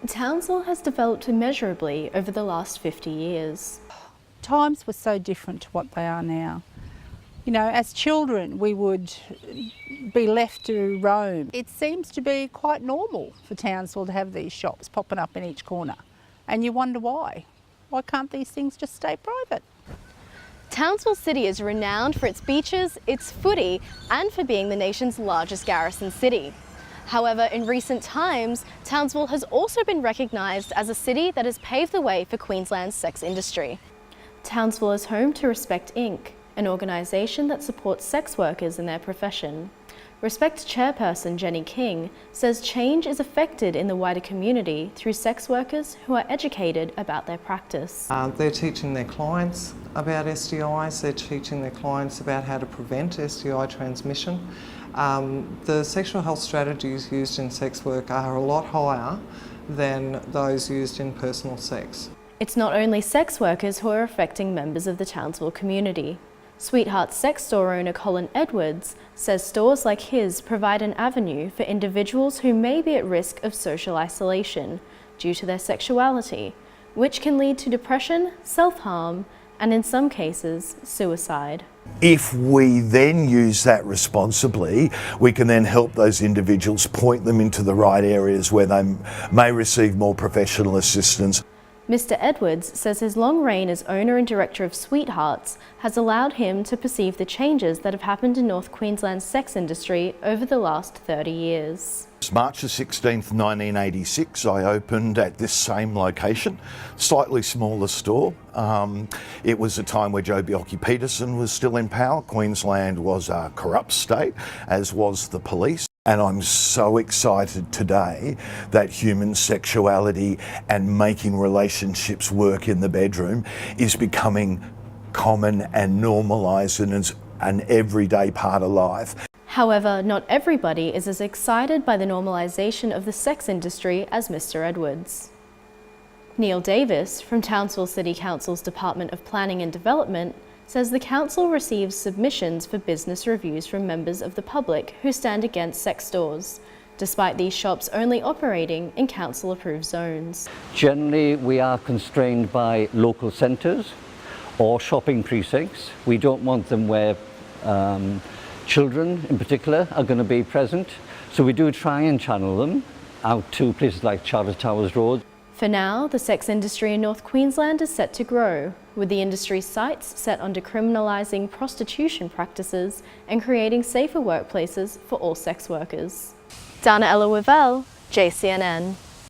Townsville has developed immeasurably over the last 50 years. Times were so different to what they are now. You know, as children we would be left to roam. It seems to be quite normal for Townsville to have these shops popping up in each corner, and you wonder why. Why can't these things just stay private? Townsville City is renowned for its beaches, its footy, and for being the nation's largest garrison city. However, in recent times, Townsville has also been recognised as a city that has paved the way for Queensland's sex industry. Townsville is home to Respect Inc., an organisation that supports sex workers in their profession. Respect chairperson Jenny King says change is affected in the wider community through sex workers who are educated about their practice. They're teaching their clients about STIs, they're teaching their clients about how to prevent STI transmission. The sexual health strategies used in sex work are a lot higher than those used in personal sex. It's not only sex workers who are affecting members of the Townsville community. Sweetheart sex store owner Colin Edwards says stores like his provide an avenue for individuals who may be at risk of social isolation due to their sexuality, which can lead to depression, self-harm, and in some cases, suicide. If we then use that responsibly, we can then help those individuals, point them into the right areas where they may receive more professional assistance. Mr. Edwards says his long reign as owner and director of Sweethearts has allowed him to perceive the changes that have happened in North Queensland's sex industry over the last 30 years. March the 16th, 1986, I opened at this same location, slightly smaller store. It was a time where Joh Bjelke-Petersen was still in power. Queensland was a corrupt state, as was the police. And I'm so excited today that human sexuality and making relationships work in the bedroom is becoming common and normalised and is an everyday part of life. However, not everybody is as excited by the normalisation of the sex industry as Mr. Edwards. Neil Davis, from Townsville City Council's Department of Planning and Development, says the council receives submissions for business reviews from members of the public who stand against sex stores, despite these shops only operating in council-approved zones. Generally, we are constrained by local centres or shopping precincts. We don't want them where children in particular are going to be present, so we do try and channel them out to places like Charter Towers Road. For now, the sex industry in North Queensland is set to grow, with the industry's sights set on decriminalising prostitution practices and creating safer workplaces for all sex workers. Dana Ella Wivell, JCNN.